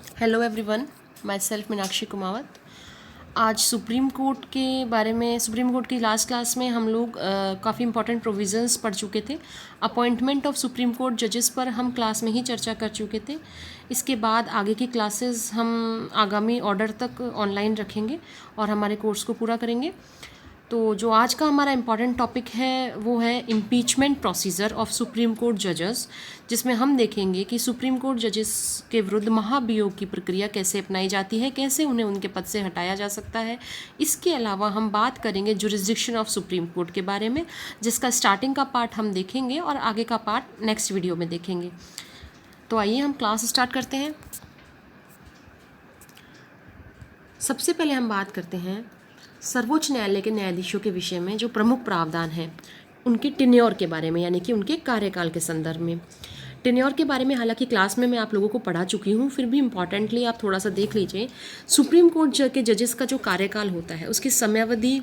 Hello everyone, my self Meenakshi Kumawat. आज supreme court के बारे में, सुप्रीम कोर्ट की लास्ट क्लास में हम लोग काफ़ी इंपॉर्टेंट प्रोविज़न्स पढ़ चुके थे। अपॉइंटमेंट ऑफ सुप्रीम कोर्ट जजेस पर हम क्लास में ही चर्चा कर चुके थे। इसके बाद आगे की क्लासेस हम आगामी ऑर्डर तक ऑनलाइन रखेंगे और हमारे कोर्स को पूरा करेंगे। तो जो आज का हमारा इम्पॉर्टेंट टॉपिक है वो है impeachment procedure of supreme court जजेस, जिसमें हम देखेंगे कि सुप्रीम कोर्ट जजेस के विरुद्ध महाभियोग की प्रक्रिया कैसे अपनाई जाती है, कैसे उन्हें उनके पद से हटाया जा सकता है। इसके अलावा हम बात करेंगे जुरिस्डिक्शन ऑफ सुप्रीम कोर्ट के बारे में, जिसका स्टार्टिंग का पार्ट हम देखेंगे और आगे का पार्ट नेक्स्ट वीडियो में देखेंगे। तो आइए हम क्लास स्टार्ट करते हैं। सबसे पहले हम बात करते हैं सर्वोच्च न्यायालय के न्यायाधीशों के विषय में जो प्रमुख प्रावधान हैं उनके टेन्योर के बारे में, यानी कि उनके कार्यकाल के संदर्भ में। टेन्योर के बारे में हालांकि क्लास में मैं आप लोगों को पढ़ा चुकी हूँ, फिर भी इम्पॉर्टेंटली आप थोड़ा सा देख लीजिए। सुप्रीम कोर्ट के जजेस का जो कार्यकाल होता है उसकी समयावधि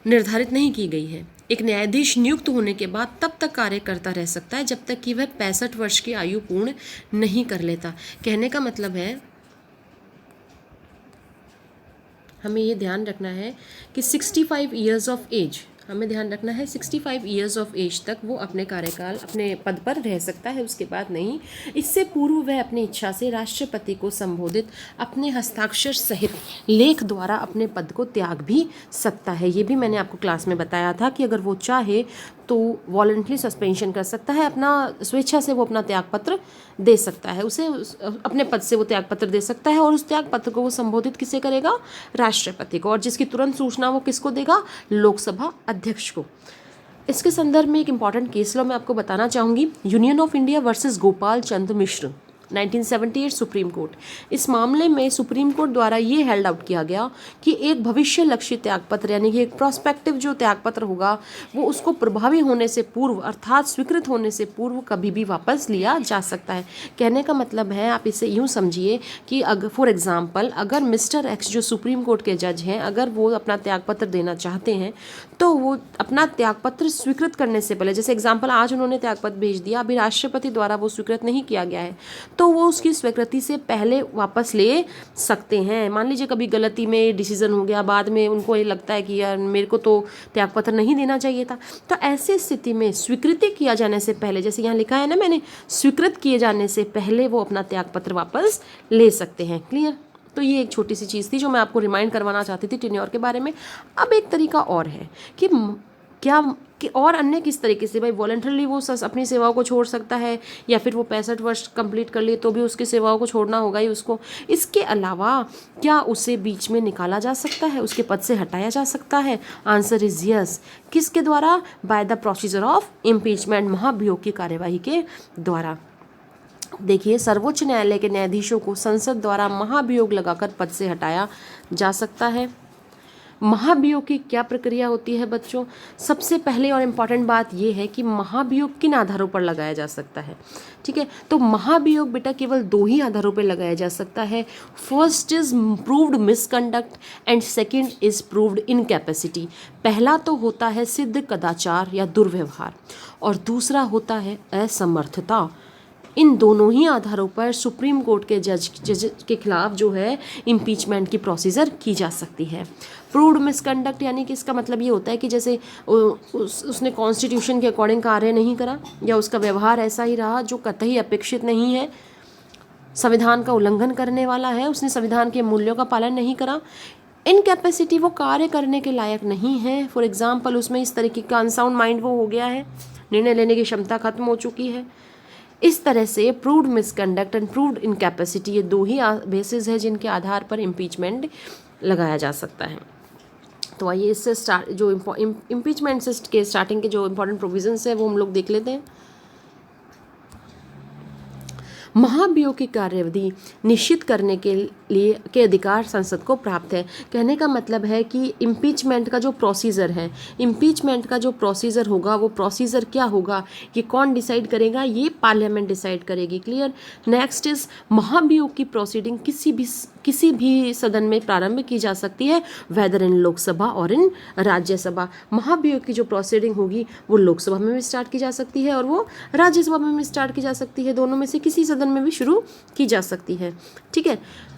निर्धारित नहीं की गई है। एक न्यायाधीश नियुक्त होने के बाद तब तक कार्य करता रह सकता है जब तक कि वह 65 वर्ष की आयु पूर्ण नहीं कर लेता। कहने का मतलब है, हमें ये ध्यान रखना है कि 65 ईयर्स ऑफ एज, हमें ध्यान रखना है 65 ईयर्स ऑफ एज तक वो अपने कार्यकाल, अपने पद पर रह सकता है, उसके बाद नहीं। इससे पूर्व वह अपनी इच्छा से राष्ट्रपति को संबोधित अपने हस्ताक्षर सहित लेख द्वारा अपने पद को त्याग भी सकता है। ये भी मैंने आपको क्लास में बताया था कि अगर वो चाहे तो वॉलंटरी सस्पेंशन कर सकता है, अपना स्वेच्छा से वो अपना त्यागपत्र दे सकता है, उसे अपने पद से वो त्यागपत्र दे सकता है और उस त्यागपत्र को वो संबोधित किसे करेगा? राष्ट्रपति को, और जिसकी तुरंत सूचना वो किसको देगा? लोकसभा अध्यक्ष को। इसके संदर्भ में एक इंपॉर्टेंट केस लॉ मैं आपको बताना चाहूँगी, union of India versus Gopal Chandra Mishra 1978 supreme court. इस मामले में सुप्रीम कोर्ट द्वारा ये हेल्ड आउट किया गया कि एक भविष्य लक्ष्य त्यागपत्र, यानी कि एक प्रोस्पेक्टिव जो त्यागपत्र होगा वो उसको प्रभावी होने से पूर्व अर्थात स्वीकृत होने से पूर्व कभी भी वापस लिया जा सकता है। कहने का मतलब है, आप इसे यूँ समझिए कि अगर फॉर एग्जाम्पल अगर मिस्टर एक्स जो सुप्रीम कोर्ट के जज हैं, अगर वो अपना त्यागपत्र देना चाहते हैं तो वो अपना त्यागपत्र स्वीकृत करने से पहले, जैसे एग्जाम्पल आज उन्होंने त्यागपत्र भेज दिया, अभी राष्ट्रपति द्वारा वो स्वीकृत नहीं किया गया है, तो वो उसकी स्वीकृति से पहले वापस ले सकते हैं। मान लीजिए कभी गलती में डिसीजन हो गया, बाद में उनको ये लगता है कि यार मेरे को तो त्यागपत्र नहीं देना चाहिए था, तो ऐसी स्थिति में स्वीकृति किया जाने से पहले, जैसे यहाँ लिखा है ना मैंने, स्वीकृत किए जाने से पहले वो अपना त्यागपत्र वापस ले सकते हैं। क्लियर? तो ये एक छोटी सी चीज़ थी जो मैं आपको रिमाइंड करवाना चाहती थी टेन्योर के बारे में। अब एक तरीका और है कि क्या कि और अन्य किस तरीके से, भाई वॉलंटरली वो अपनी सेवाओं को छोड़ सकता है या फिर वो 65 वर्ष कंप्लीट कर लिए तो भी उसकी सेवाओं को छोड़ना होगा ही उसको। इसके अलावा क्या उसे बीच में निकाला जा सकता है, उसके पद से हटाया जा सकता है? Answer is yes. किसके द्वारा? By the procedure of impeachment, महाभियोग की कार्यवाही के द्वारा। देखिए, सर्वोच्च न्यायालय के न्यायाधीशों को संसद द्वारा महाभियोग लगाकर पद से हटाया जा सकता है। महाभियोग की क्या प्रक्रिया होती है बच्चों? सबसे पहले और इम्पॉर्टेंट बात यह है कि महाभियोग किन आधारों पर लगाया जा सकता है। ठीक है, तो महाभियोग बेटा केवल 2 ही आधारों पर लगाया जा सकता है। First is proved misconduct and second is proved incapacity. पहला तो होता है सिद्ध कदाचार या दुर्व्यवहार और दूसरा होता है असमर्थता। इन दोनों ही आधारों पर सुप्रीम कोर्ट के जज के खिलाफ जो है इम्पीचमेंट की प्रोसीजर की जा सकती है। प्रूव्ड मिसकंडक्ट यानी कि इसका मतलब ये होता है कि जैसे उसने कॉन्स्टिट्यूशन के अकॉर्डिंग कार्य नहीं करा या उसका व्यवहार ऐसा ही रहा जो कतई अपेक्षित नहीं है, संविधान का उल्लंघन करने वाला है, उसने संविधान के मूल्यों का पालन नहीं करा। इनकैपेसिटी, वो कार्य करने के लायक नहीं है। फॉर एग्जाम्पल उसमें इस तरीके का अनसाउंड माइंड वो हो गया है, निर्णय लेने की क्षमता खत्म हो चुकी है। इस तरह से proved misconduct and proved incapacity, ये 2 ही बेसिस है जिनके आधार पर इम्पीचमेंट लगाया जा सकता है। तो आइए इससे स्टार्ट, जो इम्पीचमेंट के स्टार्टिंग के जो इम्पोर्टेंट प्रोविजंस है वो हम लोग देख लेते हैं। महाभियोग की कार्यविधि निश्चित करने के लिए के अधिकार संसद को प्राप्त है। कहने का मतलब है कि इम्पीचमेंट का जो प्रोसीजर है, इम्पीचमेंट का जो प्रोसीजर होगा वो प्रोसीजर क्या होगा, ये कौन डिसाइड करेगा? ये पार्लियामेंट डिसाइड करेगी। क्लियर? नेक्स्ट इज महाभियोग की प्रोसीडिंग किसी भी सदन में प्रारंभ की जा सकती है, वेदर इन लोकसभा और इन राज्यसभा। महाभियोग की जो प्रोसीडिंग होगी वो लोकसभा में भी स्टार्ट की जा सकती है और वो राज्यसभा में भी स्टार्ट की जा सकती है, दोनों में से किसी सदन में भी शुरू की जा सकती है। ठीक है,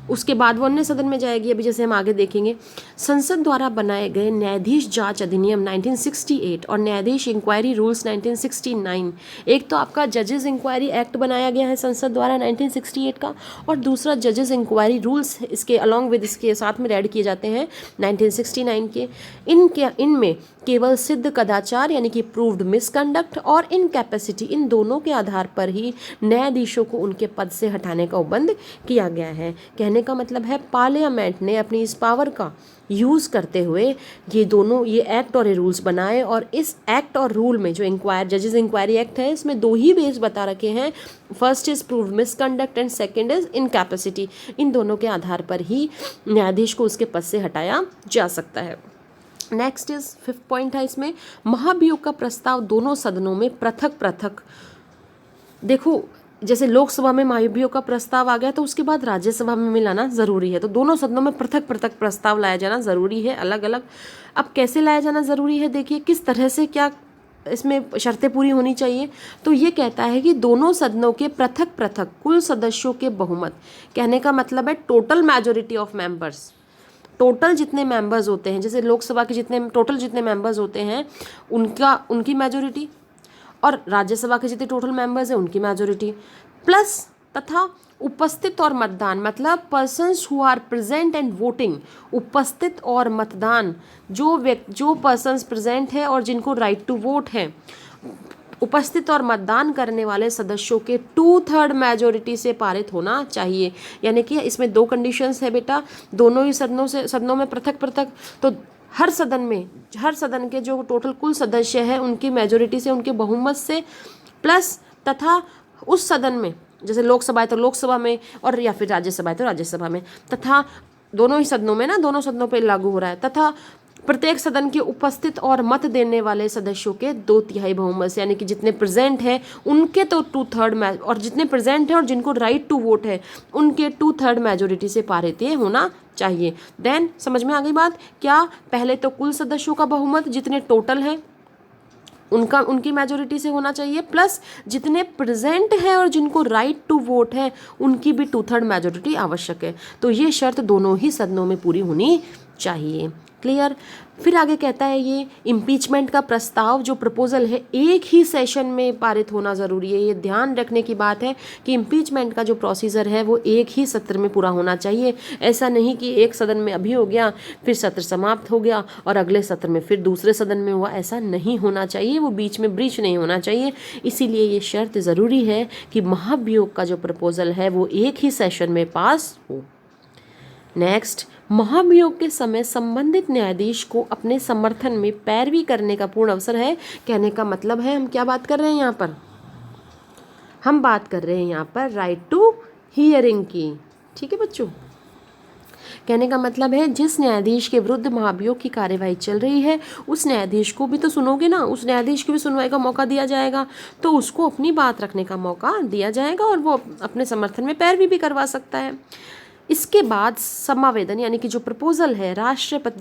उसके बाद वो अन्य सदन में जाएगी। अभी जैसे हम आगे देखेंगे, संसद द्वारा बनाए गए न्यायाधीश जांच अधिनियम 1968 और न्यायाधीश इंक्वायरी रूल्स 1969, एक तो आपका जजेस इंक्वायरी एक्ट बनाया गया है संसद द्वारा 1968 का, और दूसरा जजेस इंक्वायरी रूल्स इसके अलॉन्ग विद इसके साथ में ऐड किए जाते हैं 1969 के। इनमें केवल सिद्ध कदाचार यानी कि प्रूव्ड मिसकंडक्ट और इनकैपेसिटी, इन दोनों के आधार पर ही न्यायाधीशों को उनके पद से हटाने का उपबंध किया गया है। कहने का मतलब है पार्लियामेंट ने अपनी इस पावर का यूज़ करते हुए ये एक्ट और ये रूल्स बनाए, और इस एक्ट और रूल में जो जजेस इंक्वायरी एक्ट है इसमें दो ही बेस बता रखे हैं, first is proved misconduct and second is incapacity. इन दोनों के आधार पर ही न्यायाधीश को उसके पद से हटाया जा सकता है। नेक्स्ट इज 5th पॉइंट है इसमें, महाभियोग का प्रस्ताव दोनों सदनों में पृथक पृथक, देखो जैसे लोकसभा में महाभियोग का प्रस्ताव आ गया तो उसके बाद राज्यसभा में लाना ज़रूरी है, तो दोनों सदनों में पृथक पृथक प्रस्ताव लाया जाना ज़रूरी है, अलग अलग। अब कैसे लाया जाना ज़रूरी है, देखिए किस तरह से, क्या इसमें शर्तें पूरी होनी चाहिए। तो ये कहता है कि दोनों सदनों के पृथक पृथक कुल सदस्यों के बहुमत, कहने का मतलब है total majority of members, total जितने मेंबर्स होते हैं, जैसे लोकसभा के जितने मेंबर्स होते हैं उनकी मेजोरिटी, और राज्यसभा के जितने टोटल मेंबर्स हैं उनकी मेजोरिटी, प्लस तथा उपस्थित और मतदान, मतलब persons who are present and voting, उपस्थित और मतदान, जो पर्सन्स प्रेजेंट है और जिनको राइट टू वोट है, उपस्थित और मतदान करने वाले सदस्यों के 2/3 मेजोरिटी से पारित होना चाहिए। यानी कि इसमें दो कंडीशंस है बेटा, दोनों ही सदनों में पृथक पृथक, तो हर सदन के जो टोटल कुल सदस्य है उनकी मेजोरिटी से, उनके बहुमत से, प्लस तथा उस सदन में, जैसे लोकसभा है तो लोकसभा में, और या फिर राज्यसभा है तो राज्यसभा में, तथा दोनों ही सदनों में ना, दोनों सदनों पे लागू हो रहा है, तथा प्रत्येक सदन के उपस्थित और मत देने वाले सदस्यों के 2/3 बहुमत से, यानी कि जितने प्रेजेंट हैं उनके तो 2/3 और जितने प्रेजेंट हैं और जिनको राइट टू वोट है उनके 2/3 मेजोरिटी से पारित होना चाहिए। देन समझ में आ गई बात, क्या पहले तो कुल सदस्यों का बहुमत जितने टोटल हैं उनकी मेजोरिटी से होना चाहिए, प्लस जितने प्रेजेंट है और जिनको राइट टू वोट है उनकी भी 2/3 मेजोरिटी आवश्यक है। तो ये शर्त दोनों ही सदनों में पूरी होनी चाहिए। क्लियर। फिर आगे कहता है ये इम्पीचमेंट का प्रस्ताव जो प्रपोजल है एक ही सेशन में पारित होना ज़रूरी है। ये ध्यान रखने की बात है कि इम्पीचमेंट का जो प्रोसीजर है वो एक ही सत्र में पूरा होना चाहिए। ऐसा नहीं कि एक सदन में अभी हो गया फिर सत्र समाप्त हो गया और अगले सत्र में फिर दूसरे सदन में हुआ, ऐसा नहीं होना चाहिए, वो बीच में ब्रीच नहीं होना चाहिए। इसीलिए ये शर्त ज़रूरी है कि महाभियोग का जो प्रपोजल है वो एक ही सेशन में पास हो। नेक्स्ट, महाभियोग के समय संबंधित न्यायाधीश को अपने समर्थन में पैरवी करने का पूर्ण अवसर है। कहने का मतलब है हम क्या बात कर रहे हैं यहाँ पर, हम बात कर रहे हैं यहाँ पर राइट टू हियरिंग की। ठीक है बच्चों, कहने का मतलब है जिस न्यायाधीश के विरुद्ध महाभियोग की कार्यवाही चल रही है उस न्यायाधीश को भी तो सुनोगे ना, उस न्यायाधीश को भी सुनवाई का मौका दिया जाएगा, तो उसको अपनी बात रखने का मौका दिया जाएगा और वो अपने समर्थन में पैरवी भी करवा सकता है। इसके बाद समावेदन यानी कि जो प्रपोजल है राष्ट्रपति,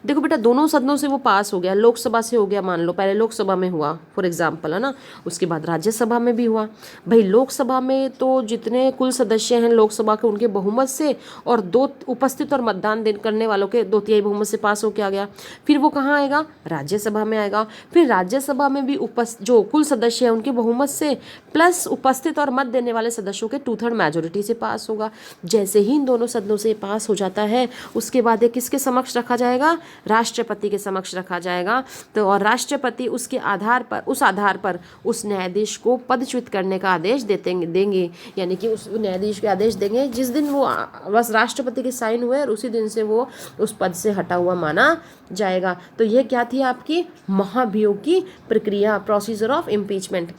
देखो बेटा दोनों सदनों से वो पास हो गया, लोकसभा से हो गया, मान लो पहले लोकसभा में हुआ फॉर एग्जांपल, है ना, उसके बाद राज्यसभा में भी हुआ। भाई लोकसभा में तो जितने कुल सदस्य हैं लोकसभा के उनके बहुमत से और दो उपस्थित और मतदान करने वालों के 2/3 बहुमत से पास होकर आ गया। फिर वो कहाँ आएगा, राज्यसभा में आएगा। फिर राज्यसभा में भी जो कुल सदस्य हैं उनके बहुमत से प्लस उपस्थित और मत देने वाले सदस्यों के 2/3 मेजोरिटी से पास होगा। जैसे ही दोनों सदनों से पास हो जाता है उसके बाद ये किसके समक्ष रखा जाएगा, राष्ट्रपति के समक्ष रखा जाएगा। तो और राष्ट्रपति उस आधार पर उस न्यायाधीश को पदच्युत करने का आदेश देंगे, यानी कि उस न्यायाधीश के आदेश देंगे जिस दिन वो बस राष्ट्रपति के साइन हुए और उसी दिन से वो उस पद से हटा हुआ माना जाएगा। तो ये क्या थी आपकी महाभियोग की प्रक्रिया, प्रोसीजर ऑफ इम्पीचमेंट।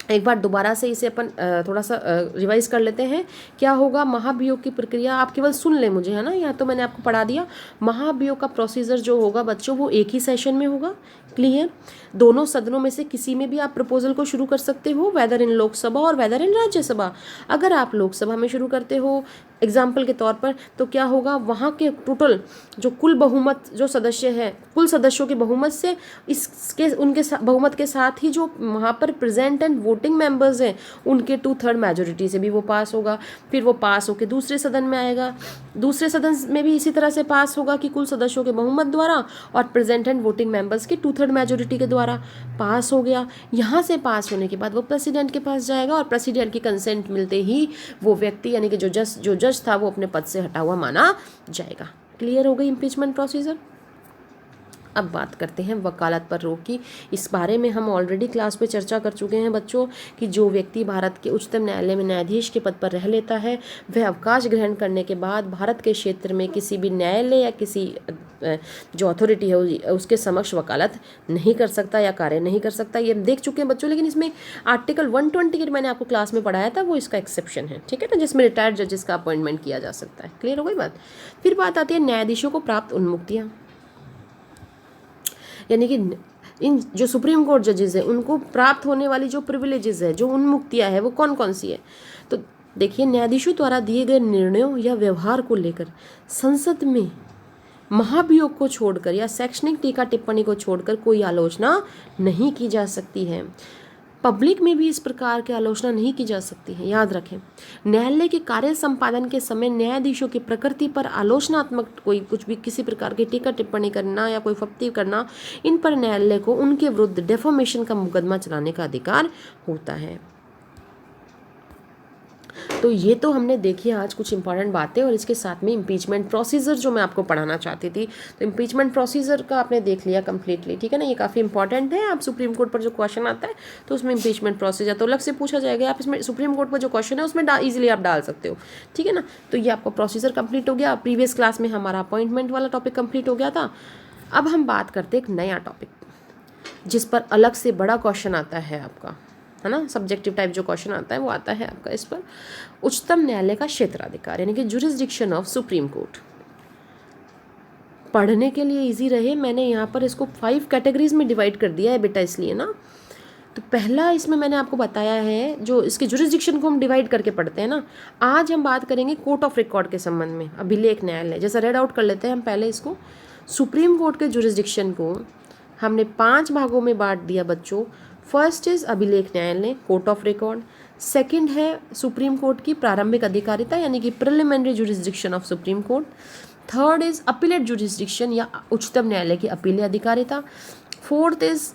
एक बार दोबारा से इसे अपन थोड़ा सा रिवाइज कर लेते हैं। क्या होगा, महाभियोग की प्रक्रिया, आप केवल सुन लें मुझे, है ना, या तो मैंने आपको पढ़ा दिया। महाभियोग का प्रोसीजर जो होगा बच्चों वो एक ही सेशन में होगा। क्लियर। दोनों सदनों में से किसी में भी आप प्रपोजल को शुरू कर सकते हो, वेदर इन लोकसभा और वेदर इन राज्यसभा। अगर आप लोकसभा में शुरू करते हो एग्जाम्पल के तौर पर, तो क्या होगा, वहाँ के टोटल जो कुल बहुमत जो सदस्य है, कुल सदस्यों के बहुमत से इसके उनके बहुमत के साथ ही जो वहाँ पर प्रेजेंट एंड वोटिंग मेंबर्स हैं उनके 2/3 मेजोरिटी से भी वो पास होगा। फिर वो पास होकर दूसरे सदन में आएगा, दूसरे सदन में भी इसी तरह से पास होगा कि कुल सदस्यों के बहुमत द्वारा और प्रेजेंट एंड वोटिंग मेंबर्स के 2/3 मेजोरिटी के द्वारा पास हो गया। यहाँ से पास होने के बाद वो प्रेसिडेंट के पास जाएगा और प्रेसिडेंट की कंसेंट मिलते ही वो व्यक्ति यानी कि जो जज था वो अपने पद से हटा हुआ माना जाएगा। क्लियर हो गई इम्पीचमेंट प्रोसीजर। अब बात करते हैं वकालत पर रोक की। इस बारे में हम ऑलरेडी क्लास पे चर्चा कर चुके हैं बच्चों कि जो व्यक्ति भारत के उच्चतम न्यायालय में न्यायाधीश के पद पर रह लेता है वह अवकाश ग्रहण करने के बाद भारत के क्षेत्र में किसी भी न्यायालय या किसी जो अथॉरिटी है उसके समक्ष वकालत नहीं कर सकता या कार्य नहीं कर सकता। ये देख चुके हैं बच्चों, लेकिन इसमें आर्टिकल 120 मैंने आपको क्लास में पढ़ाया था, वो इसका एक्सेप्शन है, ठीक है ना, जिसमें रिटायर्ड जजेस का अपॉइंटमेंट किया जा सकता है। क्लियर हो गई बात। फिर बात आती है न्यायाधीशों को प्राप्त उन्मुक्तियाँ, यानी कि इन जो सुप्रीम कोर्ट जजेस हैं उनको प्राप्त होने वाली जो प्रिविलेजेस है, जो उन्मुक्तियाँ है, वो कौन कौन सी है। तो देखिए, न्यायाधीशों द्वारा दिए गए निर्णयों या व्यवहार को लेकर संसद में महाभियोग को छोड़कर या शैक्षणिक टीका टिप्पणी को छोड़कर कोई आलोचना नहीं की जा सकती है। पब्लिक में भी इस प्रकार की आलोचना नहीं की जा सकती है। याद रखें, न्यायालय के कार्य संपादन के समय न्यायाधीशों की प्रकृति पर आलोचनात्मक कोई कुछ भी किसी प्रकार की टीका टिप्पणी करना या कोई फप्ती करना, इन पर न्यायालय को उनके विरुद्ध डेफोमेशन का मुकदमा चलाने का अधिकार होता है। तो ये तो हमने देखी आज कुछ इंपॉर्टेंट बातें, और इसके साथ में इम्पीचमेंट प्रोसीजर जो मैं आपको पढ़ाना चाहती थी, तो इम्पीचमेंट प्रोसीजर का आपने देख लिया कम्प्लीटली, ठीक है ना। ये काफ़ी इंपॉर्टेंट है। आप सुप्रीम कोर्ट पर जो क्वेश्चन आता है तो उसमें इम्पीचमेंट प्रोसीजर तो अलग से पूछा जाएगा, आप इसमें सुप्रीम कोर्ट पर जो क्वेश्चन है उसमें ईजिली आप डाल सकते हो, ठीक है ना। तो ये आपका प्रोसीजर कंप्लीट हो गया। प्रीवियस क्लास में हमारा अपॉइंटमेंट वाला टॉपिक कंप्लीट हो गया था। अब हम बात करते हैं एक नया टॉपिक जिस पर अलग से बड़ा क्वेश्चन आता है आपका, है ना, सब्जेक्टिव टाइप जो क्वेश्चन आता है वो आता है आपका इस पर, उच्चतम न्यायालय का क्षेत्राधिकार यानी कि जुरिस्डिक्शन ऑफ सुप्रीम कोर्ट। पढ़ने के लिए इजी रहे मैंने यहाँ पर इसको 5 कैटेगरीज में डिवाइड कर दिया है बेटा, इसलिए ना। तो पहला इसमें मैंने आपको बताया है, जो इसके जुरिस्डिक्शन को हम डिवाइड करके पढ़ते हैं ना। आज हम बात करेंगे कोर्ट ऑफ रिकॉर्ड के संबंध में, अभिलेख न्यायालय। जैसा रेड आउट कर लेते हैं हम पहले इसको। सुप्रीम कोर्ट के जुरिस्डिक्शन को हमने 5 भागों में बांट दिया बच्चों। फर्स्ट इज अभिलेख न्यायालय, कोर्ट ऑफ रिकॉर्ड। सेकंड है सुप्रीम कोर्ट की प्रारंभिक अधिकारिता यानी कि preliminary jurisdiction of supreme court. Third is appellate jurisdiction या उच्चतम न्यायालय की अपीलीय अधिकारिता। फोर्थ इज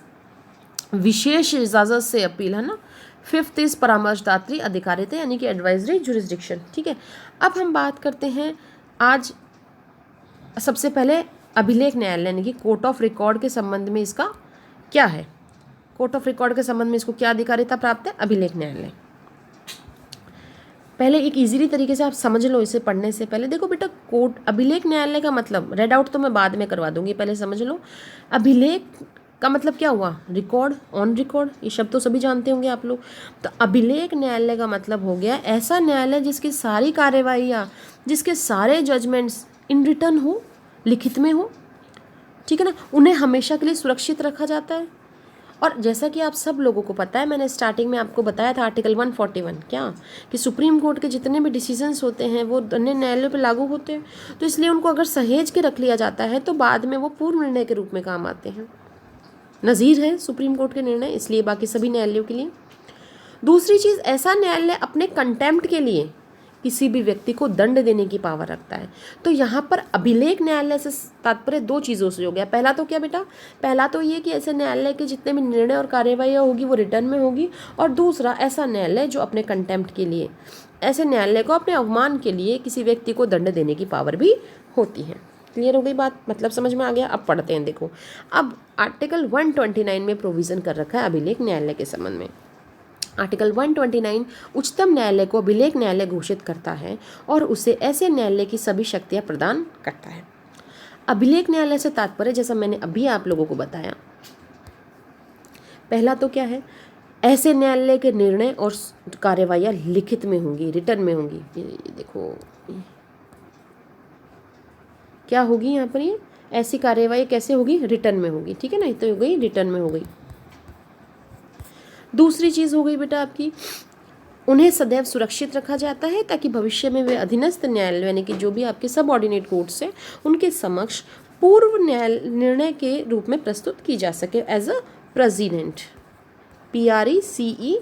विशेष इजाजत से अपील, है ना। फिफ्थ इज परामर्शदात्री अधिकारिता यानी कि एडवाइजरी जुरिस्डिक्शन, ठीक है। अब हम बात करते हैं आज सबसे पहले अभिलेख न्यायालय यानी कि कोर्ट ऑफ रिकॉर्ड के संबंध में इसका क्या है। कोर्ट ऑफ रिकॉर्ड के संबंध में इसको क्या अधिकारिता प्राप्त है, अभिलेख न्यायालय। पहले एक इजीली तरीके से आप समझ लो इसे पढ़ने से पहले। देखो बेटा, कोर्ट अभिलेख न्यायालय का मतलब, रेड आउट तो मैं बाद में करवा दूंगी, पहले समझ लो। अभिलेख का मतलब क्या हुआ, रिकॉर्ड, ऑन रिकॉर्ड, ये शब्द तो सभी जानते होंगे आप लोग। तो अभिलेख न्यायालय का मतलब हो गया ऐसा न्यायालय जिसकी सारी कार्यवाहियाँ, जिसके सारे जजमेंट्स इन रिटर्न हो, लिखित में हो, ठीक है ना, उन्हें हमेशा के लिए सुरक्षित रखा जाता है। और जैसा कि आप सब लोगों को पता है, मैंने स्टार्टिंग में आपको बताया था आर्टिकल 141 क्या, कि सुप्रीम कोर्ट के जितने भी डिसीजंस होते हैं वो अन्य न्यायालयों पर लागू होते हैं। तो इसलिए उनको अगर सहेज के रख लिया जाता है तो बाद में वो पूर्व निर्णय के रूप में काम आते हैं। नज़ीर है सुप्रीम कोर्ट के निर्णय, इसलिए बाकी सभी न्यायालयों के लिए। दूसरी चीज़, ऐसा न्यायालय अपने कंटेम्प्ट के लिए किसी भी व्यक्ति को दंड देने की पावर रखता है। तो यहाँ पर अभिलेख न्यायालय से तात्पर्य 2 चीज़ों से हो गया। पहला तो क्या बेटा, पहला तो ये कि ऐसे न्यायालय के जितने भी निर्णय और कार्यवाहियाँ होगी वो रिटर्न में होगी। और दूसरा, ऐसा न्यायालय जो अपने कंटेम्प्ट के लिए, ऐसे न्यायालय को अपने अवमान के लिए किसी व्यक्ति को दंड देने की पावर भी होती है। क्लियर हो गई बात, मतलब समझ में आ गया। अब पढ़ते हैं, देखो अब आर्टिकल 129 में प्रोविज़न कर रखा है अभिलेख न्यायालय के संबंध में। आर्टिकल 129 उच्चतम न्यायालय को अभिलेख न्यायालय घोषित करता है और उसे ऐसे न्यायालय की सभी शक्तियां प्रदान करता है। अभिलेख न्यायालय से तात्पर्य, जैसा मैंने अभी आप लोगों को बताया, पहला तो क्या है, ऐसे न्यायालय के निर्णय और कार्यवाहियाँ लिखित में होंगी, रिटर्न में होंगी। ये देखो क्या होगी यहाँ पर, ये ऐसी कार्यवाही कैसे होगी, रिटर्न में होगी। ठीक है ना, ये तो हो गई रिटर्न में हो गई। दूसरी चीज़ हो गई बेटा आपकी, उन्हें सदैव सुरक्षित रखा जाता है ताकि भविष्य में वे अधीनस्थ न्यायालय यानी कि जो भी आपके सबऑर्डिनेट कोर्ट्स हैं उनके समक्ष पूर्व न्याय निर्णय के रूप में प्रस्तुत की जा सके as a president. PRECEDENT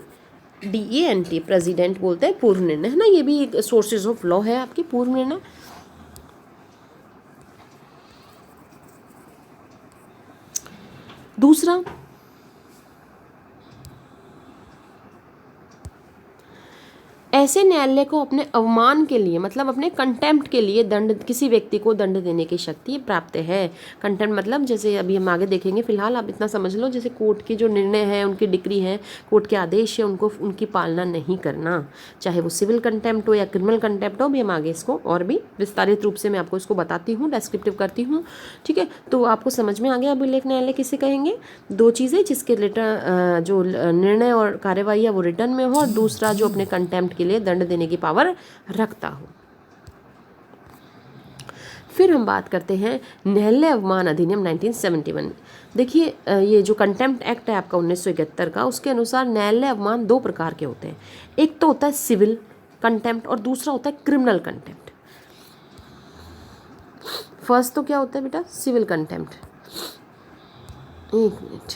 president बोलते हैं पूर्व निर्णय, है ना। ये भी एक सोर्सेज ऑफ लॉ है आपकी, पूर्व निर्णय। दूसरा, ऐसे न्यायालय को अपने अवमान के लिए मतलब अपने कंटेम्प्ट के लिए दंड, किसी व्यक्ति को दंड देने की शक्ति प्राप्त है। कंटेम्प्ट मतलब जैसे अभी हम आगे देखेंगे, फिलहाल आप इतना समझ लो, जैसे कोर्ट की जो निर्णय है, उनकी डिक्री है, कोर्ट के आदेश है, उनको उनकी पालना नहीं करना, चाहे वो सिविल कंटेम्प्ट हो या क्रिमिनल कंटेम्प्ट हो। भी हम आगे इसको और भी विस्तारित रूप से मैं आपको इसको बताती हूँ, डिस्क्रिप्टिव करती हूँ। ठीक है, तो आपको समझ में आ गया अभिलेख न्यायालय किसे कहेंगे। दो चीज़ें, जिसके रिटर्न जो निर्णय और कार्यवाही है वो रिटर्न में हो, और दूसरा जो अपने कंटेम्प्ट के लिए दंड देने की पावर रखता हो। फिर हम बात करते हैं न्यायालय अवमान अधिनियम 1971। देखिए ये जो कंटेम्प्ट एक्ट है आपका 1971 का, उसके अनुसार न्यायालय अवमान दो प्रकार के होते हैं। एक तो होता है सिविल कंटेम्प्ट और दूसरा होता है क्रिमिनल कंटेम्प्ट। फर्स्ट तो क्या होता है बेटा, सिविल कंटेम्प्ट। एक मिनट,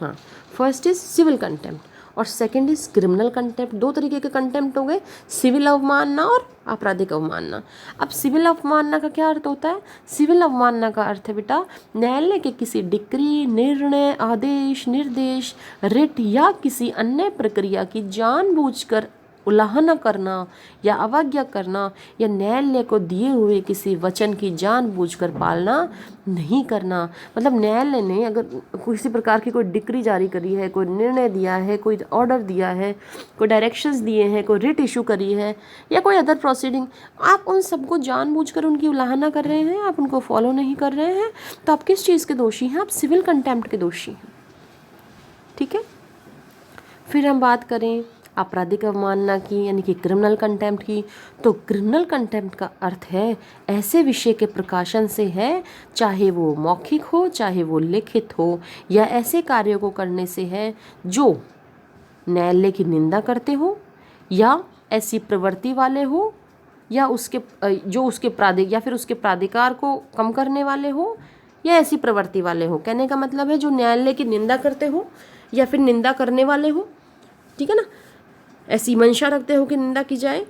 हाँ, फर्स्ट इज सिविल कंटेम्प्ट और सेकंड इज क्रिमिनल कंटेम्प्ट। दो तरीके के कंटेम्प्ट हो गए, सिविल अवमानना और आपराधिक अवमानना। अब सिविल अवमानना का क्या अर्थ होता है? सिविल अवमानना का अर्थ है बेटा, न्यायालय के किसी डिक्री, निर्णय, आदेश, निर्देश, रिट या किसी अन्य प्रक्रिया की जानबूझकर उल्लंघन करना या अवज्ञा करना, या न्यायालय को दिए हुए किसी वचन की जानबूझकर पालना नहीं करना। मतलब न्यायालय ने अगर किसी प्रकार की कोई डिक्री जारी करी है, कोई निर्णय दिया है, कोई ऑर्डर दिया है, कोई डायरेक्शंस दिए हैं, कोई रिट इशू करी है या कोई अदर प्रोसीडिंग, आप उन सबको जानबूझकर उनकी उल्लंघना कर रहे हैं, आप उनको फॉलो नहीं कर रहे हैं, तो आप किस चीज़ के दोषी हैं? आप सिविल कंटेम्प्ट के दोषी हैं। ठीक है, फिर हम बात करें आपराधिक अवमानना की यानी कि क्रिमिनल कंटेम्प्ट की। तो क्रिमिनल कंटेम्प्ट का अर्थ है ऐसे विषय के प्रकाशन से है, चाहे वो मौखिक हो चाहे वो लिखित हो, या ऐसे कार्यों को करने से है जो न्यायालय की निंदा करते हो, या ऐसी प्रवृत्ति वाले हो, या उसके जो उसके या फिर उसके प्राधिकार को कम करने वाले हो, या ऐसी प्रवृत्ति वाले हो। कहने का मतलब है जो न्यायालय की निंदा करते हो या फिर निंदा करने वाले हो। ठीक है ना, ऐसी मंशा रखते हो कि निंदा की जाए,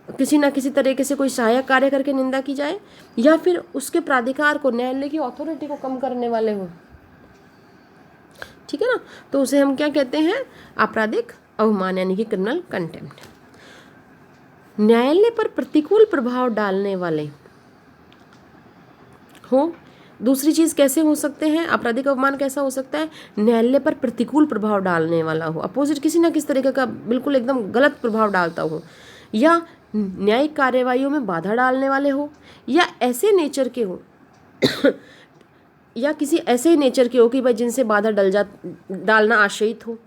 किसी ना किसी तरीके से कोई सहायक कार्य करके निंदा की जाए, या फिर उसके प्राधिकार को, न्यायालय की अथॉरिटी को कम करने वाले हो। ठीक है ना, तो उसे हम क्या कहते हैं? आपराधिक अवमान यानी कि क्रिमिनल कंटेम्प्ट। न्यायालय पर प्रतिकूल प्रभाव डालने वाले हो। दूसरी चीज़ कैसे हो सकते हैं? आपराधिक अवमान कैसा हो सकता है? न्यायालय पर प्रतिकूल प्रभाव डालने वाला हो, अपोजिट किसी ना किसी तरीके का बिल्कुल एकदम गलत प्रभाव डालता हो, या न्यायिक कार्यवाहियों में बाधा डालने वाले हो, या ऐसे नेचर के हो या किसी ऐसे ही नेचर के हो कि भाई जिनसे बाधा डालना आशयित हो।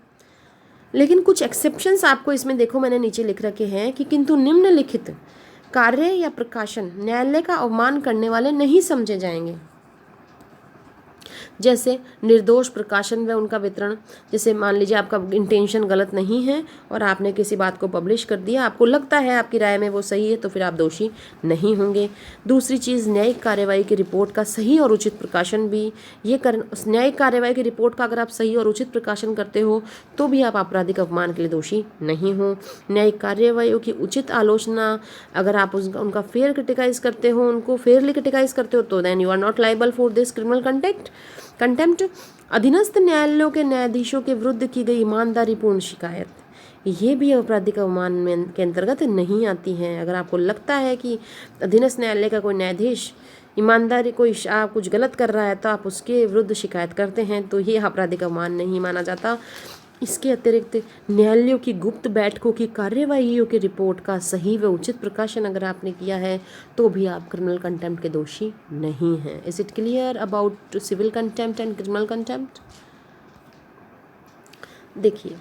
लेकिन कुछ एक्सेप्शंस आपको इसमें देखो मैंने नीचे लिख रखे हैं कि किंतु निम्नलिखित कार्य या प्रकाशन न्यायालय का अवमान करने वाले नहीं समझे जाएंगे। जैसे निर्दोष प्रकाशन व उनका वितरण। जैसे मान लीजिए आपका इंटेंशन गलत नहीं है और आपने किसी बात को पब्लिश कर दिया, आपको लगता है आपकी राय में वो सही है, तो फिर आप दोषी नहीं होंगे। दूसरी चीज़, न्यायिक कार्यवाही की रिपोर्ट का सही और उचित प्रकाशन भी न्यायिक कार्यवाही की रिपोर्ट का अगर आप सही और उचित प्रकाशन करते हो तो भी आप आपराधिक अपमान के लिए दोषी नहीं हो। न्यायिक कार्यवाहियों की उचित आलोचना, अगर आप उनका फेयर क्रिटिकाइज करते हो, उनको फेयरली क्रिटिकाइज करते हो, तो then you are not liable for this criminal contempt. अधीनस्थ न्यायालयों के न्यायाधीशों के विरुद्ध की गई ईमानदारीपूर्ण शिकायत, ये भी आपराधिक अवमान में के अंतर्गत नहीं आती हैं। अगर आपको लगता है कि अधीनस्थ न्यायालय का कोई न्यायाधीश ईमानदारी कुछ गलत कर रहा है तो आप उसके विरुद्ध शिकायत करते हैं, तो ये आपराधिक अवमान नहीं माना जाता। इसके अतिरिक्त न्यायालयों की गुप्त बैठकों की कार्यवाहियों की रिपोर्ट का सही व उचित प्रकाशन अगर आपने किया है तो भी आप क्रिमिनल कंटेम्प्ट के दोषी नहीं हैं। Is it clear about civil contempt and criminal contempt? देखिए,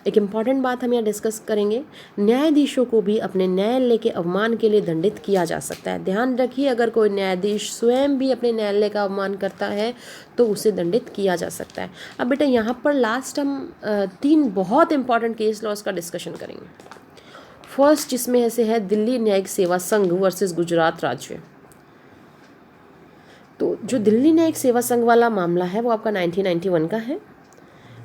एक इम्पॉर्टेंट बात हम यहाँ डिस्कस करेंगे, न्यायाधीशों को भी अपने न्यायालय के अवमान के लिए दंडित किया जा सकता है। ध्यान रखिए, अगर कोई न्यायाधीश स्वयं भी अपने न्यायालय का अवमान करता है तो उसे दंडित किया जा सकता है। अब बेटा यहाँ पर लास्ट हम 3 बहुत इंपॉर्टेंट केस लॉज का डिस्कशन करेंगे। फर्स्ट जिसमें ऐसे है दिल्ली न्यायिक सेवा संघ वर्सेस गुजरात राज्य। तो जो दिल्ली न्यायिक सेवा संघ वाला मामला है वो आपका 1991 का है।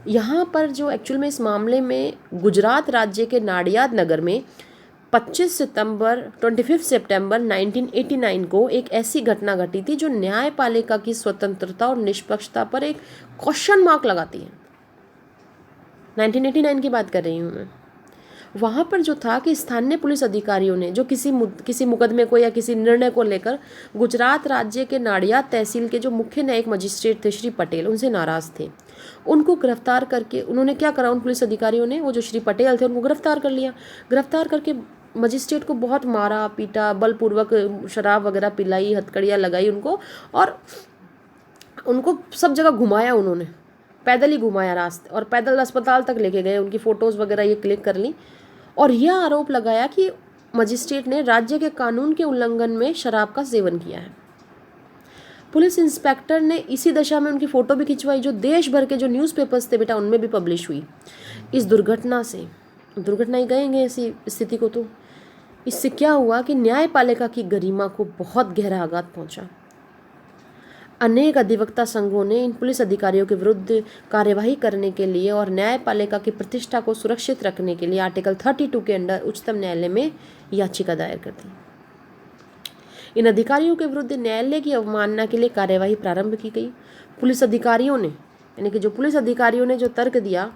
यहाँ पर जो एक्चुअल में इस मामले में गुजरात राज्य के नाडियाद नगर में 25 सितंबर 1989 को एक ऐसी घटना घटी थी जो न्यायपालिका की स्वतंत्रता और निष्पक्षता पर एक क्वेश्चन मार्क लगाती है। 1989 की बात कर रही हूँ मैं। वहाँ पर जो था कि स्थानीय पुलिस अधिकारियों ने जो किसी मुकदमे को या किसी निर्णय को लेकर गुजरात राज्य के नाडियाद तहसील के जो मुख्य न्यायिक मजिस्ट्रेट थे श्री पटेल, उनसे नाराज़ थे। उनको गिरफ्तार करके उन्होंने क्या करा, उन पुलिस अधिकारियों ने वो जो श्री पटेल थे उनको गिरफ्तार कर लिया। गिरफ्तार करके मजिस्ट्रेट को बहुत मारा पीटा, बलपूर्वक शराब वगैरह पिलाई, हथकड़ियाँ लगाई उनको, और उनको सब जगह घुमाया। उन्होंने पैदल ही घुमाया रास्ते, और पैदल अस्पताल तक लेके गए। उनकी फ़ोटोज़ वगैरह ये क्लिक कर ली, और यह आरोप लगाया कि मजिस्ट्रेट ने राज्य के कानून के उल्लंघन में शराब का सेवन किया है। पुलिस इंस्पेक्टर ने इसी दशा में उनकी फ़ोटो भी खिंचवाई, जो देश भर के जो न्यूज़पेपर्स थे बेटा उनमें भी पब्लिश हुई। इस दुर्घटना से, दुर्घटना ही कहेंगे ऐसी स्थिति को, तो इससे क्या हुआ कि न्यायपालिका की गरिमा को बहुत गहरा आघात पहुंचा। अनेक अधिवक्ता संघों ने इन पुलिस अधिकारियों के विरुद्ध कार्यवाही करने के लिए और न्यायपालिका की प्रतिष्ठा को सुरक्षित रखने के लिए आर्टिकल 32 के अंडर उच्चतम न्यायालय में याचिका दायर कर दी। इन अधिकारियों के विरुद्ध न्यायालय की अवमानना के लिए कार्यवाही प्रारंभ की गई। पुलिस अधिकारियों ने, यानी कि जो पुलिस अधिकारियों ने जो तर्क दिया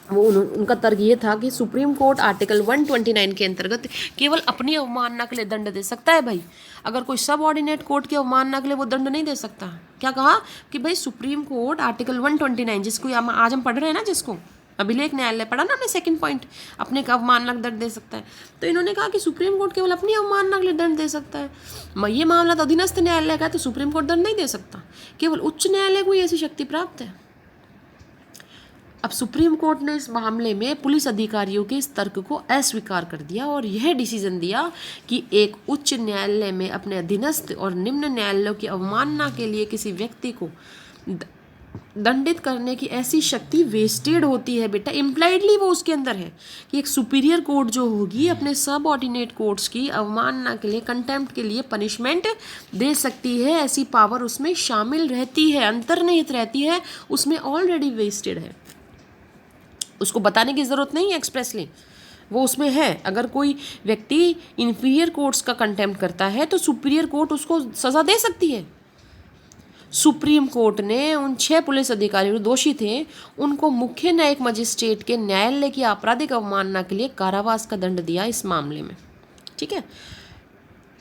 वो उनका तर्क ये था कि सुप्रीम कोर्ट आर्टिकल 129 के अंतर्गत केवल अपनी अवमानना के लिए दंड दे सकता है भाई, अगर कोई सब ऑर्डिनेट कोर्ट की अवमानना के लिए वो दंड नहीं दे सकता। क्या कहा कि भाई सुप्रीम कोर्ट आर्टिकल 129 जिसको आज हम पढ़ रहे हैं ना, जिसको अभिलेख न्यायालय पढ़ा ना हमने सेकंड पॉइंट, अपने का अवमानना का दंड दे सकता है। तो इन्होंने कहा कि सुप्रीम कोर्ट केवल अपनी अवमानना के लिए दंड दे सकता है। ये मामला तो अधीनस्थ न्यायालय का है, तो सुप्रीम कोर्ट दंड नहीं दे सकता, केवल उच्च न्यायालय को ही ऐसी शक्ति प्राप्त है। अब सुप्रीम कोर्ट ने इस मामले में पुलिस अधिकारियों के इस तर्क को अस्वीकार कर दिया और यह डिसीजन दिया कि एक उच्च न्यायालय में अपने अधीनस्थ और निम्न न्यायालयों की अवमानना के लिए किसी व्यक्ति को दंडित करने की ऐसी शक्ति वेस्टेड होती है बेटा, इम्प्लाइडली वो उसके अंदर है कि एक सुपीरियर कोर्ट जो होगी अपने सब ऑर्डिनेट कोर्ट्स की अवमानना के लिए, कंटेम्प्ट के लिए पनिशमेंट दे सकती है। ऐसी पावर उसमें शामिल रहती है, अंतर्निहित रहती है, उसमें ऑलरेडी वेस्टेड है, उसको बताने की ज़रूरत नहीं है एक्सप्रेसली, वो उसमें है। अगर कोई व्यक्ति इन्फीरियर कोर्ट्स का कंटेम्प्ट करता है तो सुपीरियर कोर्ट उसको सज़ा दे सकती है। सुप्रीम कोर्ट ने उन 6 पुलिस अधिकारियों जो दोषी थे उनको मुख्य न्यायिक मजिस्ट्रेट के न्यायालय की आपराधिक अवमानना के लिए कारावास का दंड दिया इस मामले में। ठीक है,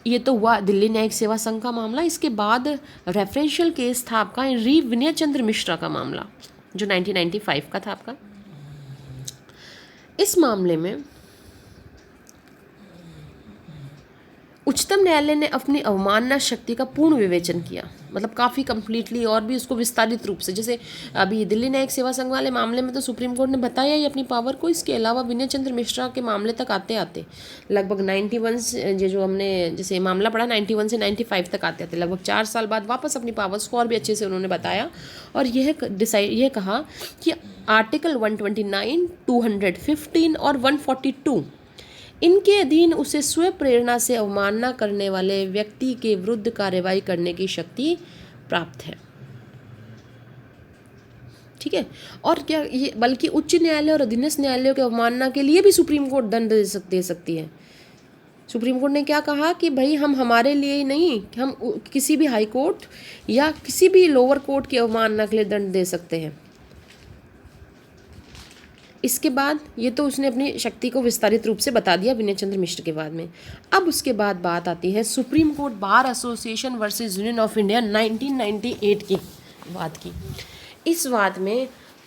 ये तो हुआ दिल्ली न्यायिक सेवा संघ का मामला। इसके बाद रेफरेंशियल केस था आपका री विनय चंद्र मिश्रा का मामला, जो 1995 का था आपका। इस मामले में उच्चतम न्यायालय ने अपनी अवमानना शक्ति का पूर्ण विवेचन किया, मतलब काफ़ी कंप्लीटली और भी उसको विस्तारित रूप से। जैसे अभी दिल्ली न्यायिक सेवा संघ वाले मामले में तो सुप्रीम कोर्ट ने बताया ही अपनी पावर को। इसके अलावा विनय चंद्र मिश्रा के मामले तक आते आते लगभग 91 से, जो हमने जैसे मामला पढ़ा 91 से 95 तक आते आते लगभग 4 साल बाद वापस अपनी पावर्स को और भी अच्छे से उन्होंने बताया और यह कहा कि आर्टिकल 129, 215 और 142 इनके अधीन उसे स्वयं प्रेरणा से अवमानना करने वाले व्यक्ति के विरुद्ध कार्रवाई करने की शक्ति प्राप्त है। ठीक है, और क्या ये बल्कि उच्च न्यायालय और अधीनस्थ न्यायालयों के अवमानना के लिए भी सुप्रीम कोर्ट दंड दे सकती है। सुप्रीम कोर्ट ने क्या कहा कि भाई हम हमारे लिए ही नहीं, हम किसी भी हाई कोर्ट या किसी भी लोअर कोर्ट की अवमानना के लिए दंड दे सकते हैं। इसके बाद ये तो उसने अपनी शक्ति को विस्तारित रूप से बता दिया विनय चंद्र मिश्र के बाद में। अब उसके बाद बात आती है supreme court bar association versus union of India 1998 की बात की।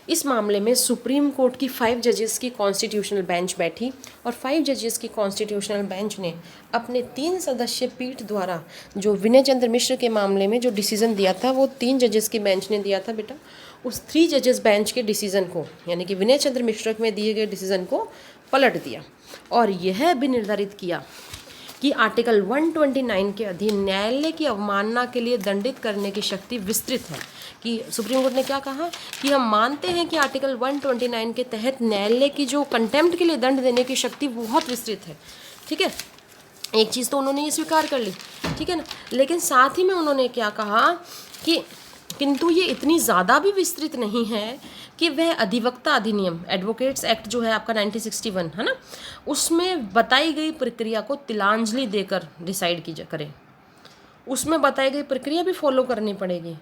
इस मामले में सुप्रीम कोर्ट की 5 जजेस की कॉन्स्टिट्यूशनल बेंच बैठी और 5 जजेस की कॉन्स्टिट्यूशनल बेंच ने अपने 3 सदस्यीय पीठ द्वारा जो विनय चंद्र मिश्र के मामले में जो डिसीजन दिया था वो 3 जजेस की बेंच ने दिया था बेटा। उस 3 जजेस बेंच के डिसीज़न को, यानी कि विनय चंद्र मिश्र में दिए गए डिसीज़न को पलट दिया और यह भी निर्धारित किया कि आर्टिकल 129 के अधीन न्यायालय की अवमानना के लिए दंडित करने की शक्ति विस्तृत है। कि सुप्रीम कोर्ट ने क्या कहा कि हम मानते हैं कि आर्टिकल 129 के तहत न्यायालय की जो कंटेम्प्ट के लिए दंड देने की शक्ति बहुत विस्तृत है। ठीक है, एक चीज़ तो उन्होंने ये स्वीकार कर ली, ठीक है ना, लेकिन साथ ही में उन्होंने क्या कहा कि किंतु ये इतनी ज़्यादा भी विस्तृत नहीं है कि वह अधिवक्ता अधिनियम एडवोकेट्स एक्ट जो है आपका 1961 है ना, उसमें बताई गई प्रक्रिया को तिलांजलि देकर डिसाइड की करें। उसमें बताई गई प्रक्रिया भी फॉलो करनी पड़ेगी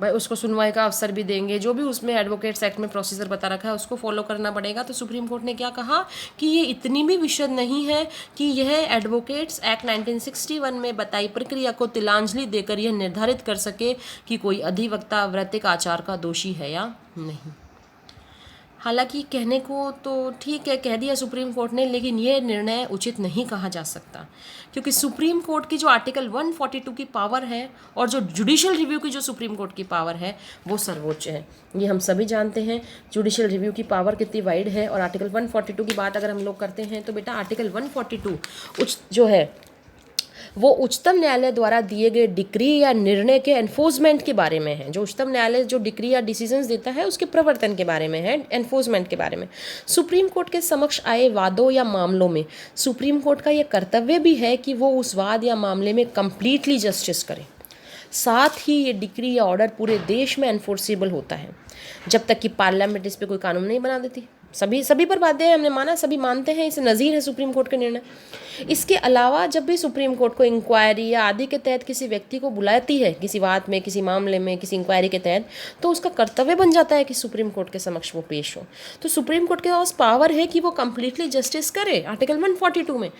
भाई, उसको सुनवाई का अवसर भी देंगे, जो भी उसमें एडवोकेट्स एक्ट में प्रोसीजर बता रखा है उसको फॉलो करना पड़ेगा। तो सुप्रीम कोर्ट ने क्या कहा कि ये इतनी भी विशद नहीं है कि यह एडवोकेट्स एक्ट 1961 में बताई प्रक्रिया को तिलांजलि देकर यह निर्धारित कर सके कि कोई अधिवक्ता वैयक्तिक आचार का दोषी है या नहीं। हालांकि कहने को तो ठीक है, कह दिया सुप्रीम कोर्ट ने, लेकिन ये निर्णय उचित नहीं कहा जा सकता क्योंकि सुप्रीम कोर्ट की जो आर्टिकल 142 की पावर है और जो जुडिशियल रिव्यू की जो सुप्रीम कोर्ट की पावर है वो सर्वोच्च है। ये हम सभी जानते हैं जुडिशियल रिव्यू की पावर कितनी वाइड है। और आर्टिकल 142 की बात अगर हम लोग करते हैं तो बेटा आर्टिकल 142 जो है वो उच्चतम न्यायालय द्वारा दिए गए डिक्री या निर्णय के एनफोर्समेंट के बारे में है। जो उच्चतम न्यायालय जो डिक्री या डिसीजंस देता है उसके प्रवर्तन के बारे में है, एनफोर्समेंट के बारे में। सुप्रीम कोर्ट के समक्ष आए वादों या मामलों में सुप्रीम कोर्ट का यह कर्तव्य भी है कि वो उस वाद या मामले में कंप्लीटली जस्टिस करे। साथ ही ये डिक्री या ऑर्डर पूरे देश में एनफोर्सेबल होता है जब तक कि पार्लियामेंट इस पर कोई कानून नहीं बना देती। सभी पर बातें हैं, हमने माना, सभी मानते हैं, इसे नज़ीर है सुप्रीम कोर्ट के निर्णय। इसके अलावा जब भी सुप्रीम कोर्ट को इंक्वायरी या आदि के तहत किसी व्यक्ति को बुलाती है, किसी बात में, किसी मामले में, किसी इंक्वायरी के तहत, तो उसका कर्तव्य बन जाता है कि सुप्रीम कोर्ट के समक्ष वो पेश हो। तो सुप्रीम कोर्ट के पास पावर है कि वो कंप्लीटली जस्टिस करे आर्टिकल 142 में।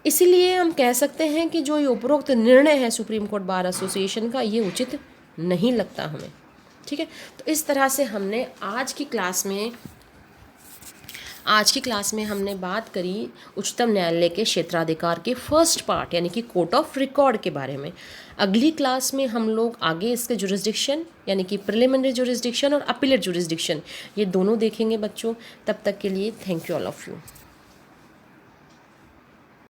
इसीलिए हम कह सकते हैं कि जो ये उपरोक्त निर्णय है सुप्रीम कोर्ट बार एसोसिएशन का, ये उचित नहीं लगता हमें। ठीक है, तो इस तरह से हमने आज की क्लास में हमने बात करी उच्चतम न्यायालय के क्षेत्राधिकार के फर्स्ट पार्ट यानी कि कोर्ट ऑफ रिकॉर्ड के बारे में। अगली क्लास में हम लोग आगे इसके जुरिस्डिक्शन यानी कि प्रिलिमिनरी जुरिस्डिक्शन और अपीलेट जुरिस्डिक्शन ये दोनों देखेंगे बच्चों। तब तक के लिए thank you all of you.